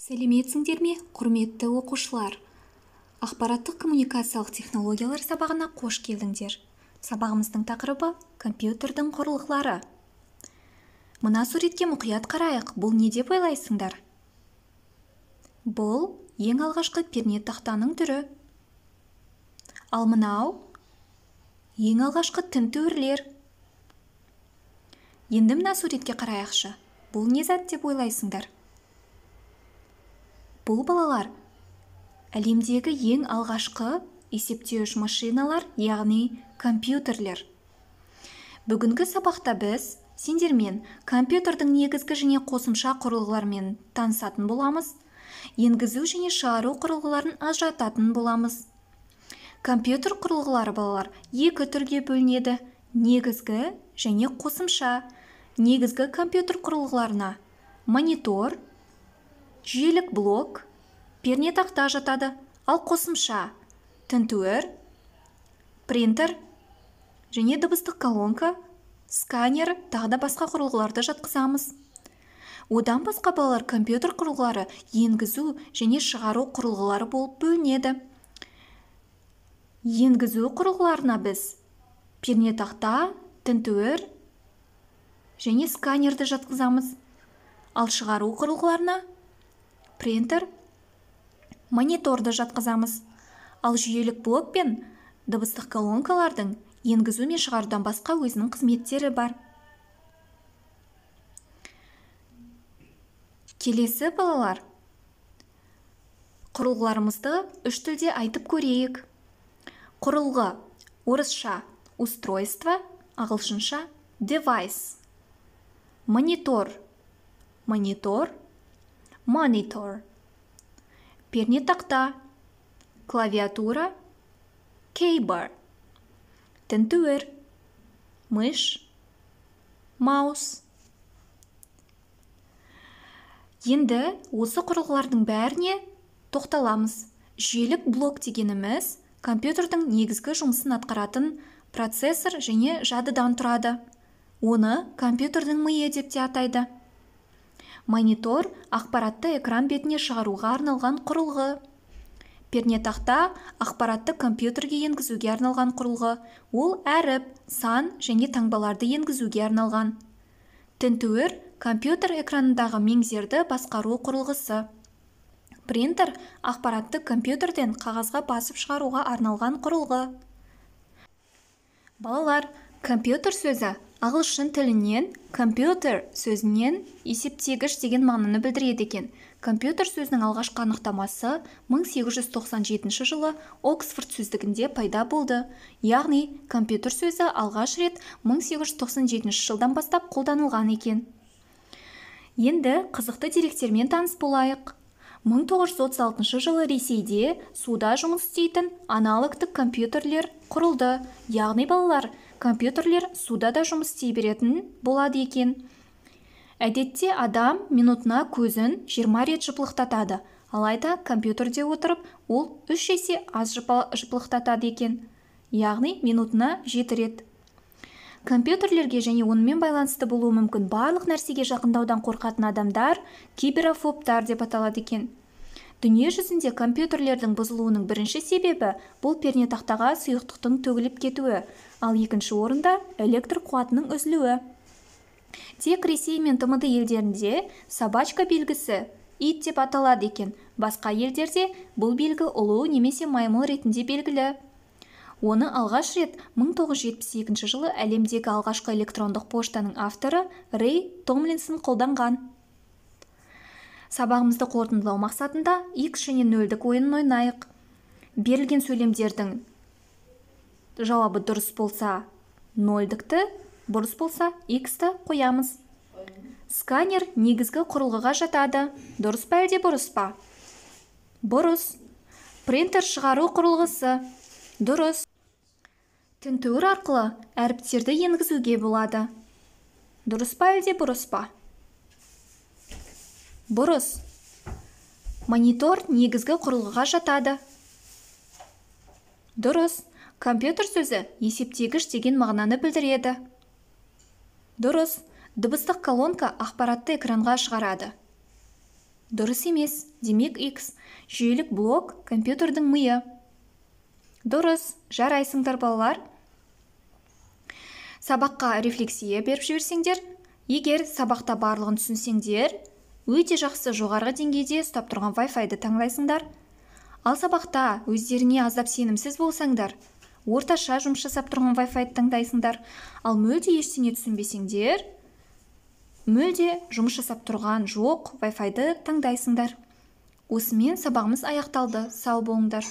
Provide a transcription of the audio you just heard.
Сәлеметсіңдер ме, құрметті оқушылар? Ақпараттық коммуникациялық технологиялар сабағына қош келдіңдер. Сабағымыздың тақырыбы компьютердің құрылғылары. Мына суретке мұқият қарайық. Бұл не деп ойлайсыңдар? Бұл ең алғашқы перне тақтаның түрі. Ал мынау ең алғашқы тінтуірлер. Енді мына суретке қарайықшы. Бұл не зат деп ойлайсыңдар? Бұл балалар әлемдегі ең алғашқы есептеуіш машиналар, яғни компьютерлер. Бүгінгі сабақта біз сендермен компьютердің негізгі және қосымша құрылғылармен танысатын боламыз, енгізу және шығару құрылғыларын ажырататын боламыз. Компьютер құрылғылары балалар екі түрге бөлінеді: негізгі және қосымша. Негізгі компьютер құрылғыларына монитор, жүйелік блок, перне тақта жатады, ал қосымша тінтуір, принтер және дыбыстық колонка, сканер, тағы да басқа құрылғыларды жатқызамыз. Одан басқа балалар компьютер құрылғылары енгізу және шығару құрылғылары болып бөлінеді. Енгізу құрылғыларына біз перне тақта, тінтуір және сканерді жатқызамыз. Ал шығару құрылғыларына принтер, мониторды жатқызамыз. Ал жүйелік блок пен дыбыстық колонкалардың енгізу мен шығарудан басқа өзінің қызметтері бар. Келесі балалар, құрылғыларымызды үш тілде айтып көрейік. Құрылғы: орысша устройство, ағылшынша device. Монитор: монитор, monitor. Перне тақта: клавиатура, keyboard. Тінтуір: мыш, маус. Енді осы құрылғылардың бәріне тоқталамыз. Жүйелік блок дегеніміз компьютердің негізгі жұмысын атқаратын процессор және жадыдан тұрады. Оны компьютердің миы деп те атайды. Монитор ақпаратты экран бетіне шығаруға арналған құрылғы. Перне тақта ақпаратты компьютерге енгізуге арналған құрылғы. Ол әріп, сан және таңбаларды енгізуге арналған. Тінтуір компьютер экранындағы меңзерді басқару құрылғысы. Принтер ақпаратты компьютерден қағазға басып шығаруға арналған құрылғы. Балалар, компьютер сөзі ағылшын тілінен компьютер сөзінен есептегіш деген мағынаны білдіреді екен. Компьютер сөзінің алғашқы анықтамасы 1897 жылы Оксфорд сөздігінде пайда болды. Яғни, компьютер сөзі алғаш рет 1897 жылдан бастап қолданылған екен. Енді қызықты деректермен таныс болайық. 1936 жылы Ресейде суда жұмыс істейтін аналогтық компьютерлер құрылды. Яғни балалар, компьютерлер суда да жұмыс істей беретін болады екен. Әдетте адам минутына көзін 20 рет жыпылықтатады. Алайда компьютерде отырып, ол 3 есе аз жыпылықтатады екен. Яғни минутына 7 рет. Компьютерлерге және онымен байланысты болуы мүмкін барлық нәрсеге жақындаудан қорқатын адамдар киберофобтар деп аталады екен. Дүние жүзінде компьютерлердің бұзылуының бірінші себебі бұл перне тақтаға сұйықтықтың төгіліп кетуі, ал екінші орында электр қуатының үзілуі. Тек Ресей мен ТМД елдерінде собачка белгісі ит деп аталады екен. Басқа елдерде бұл белгі ұлу немесе маймыл ретінде белгілі. Оны алғаш рет 1972 жылы әлемдегі алғашқы электрондық поштаның авторы Рэй Томлинсон қолданған. Сабағымызды қорытындылау мақсатында X және 0-дік ойынын ойнайық. Берілген сөйлемдердің жауабы дұрыс болса 0-дікті, бұрыс болса X-ті қоямыз. Сканер негізгі құрылғыға жатады. Дұрыс па әлде бұрыс па? Бұрыс. Принтер шығару құрылғысы. Дұрыс. Тінтуір арқылы әріптерді енгізуге болады. Дұрыс па әлде бұрыс па? Бұрыс. Монитор негізгі құрылғыға жатады. Дұрыс. Компьютер сөзі есептегіш деген мағынаны білдіреді. Дұрыс. Дыбыстық колонка ақпаратты экранға шығарады. Дұрыс емес, демек X. Жүйелік блок компьютердің миы. Дұрыс, жарайсыңдар балалар. Сабаққа рефлексия беріп жіберсеңдер, егер сабақта барлығын түсінсеңдер, өте жақсы жоғарғы деңгейде ұстап тұрған Wi-Fi-ді таңдайсыңдар. Ал сабақта өздеріне аздап сенімсіз болсаңдар, орташа жұмыс жасап тұрған Wi-Fi-ді таңдайсыңдар. Ал мүлде ештеңе түсінбесеңдер, мүлде жұмыс жасап тұрған жоқ Wi-Fi-ді таңдайсыңдар. Осымен сабағымыз аяқталды. Сау болыңдар.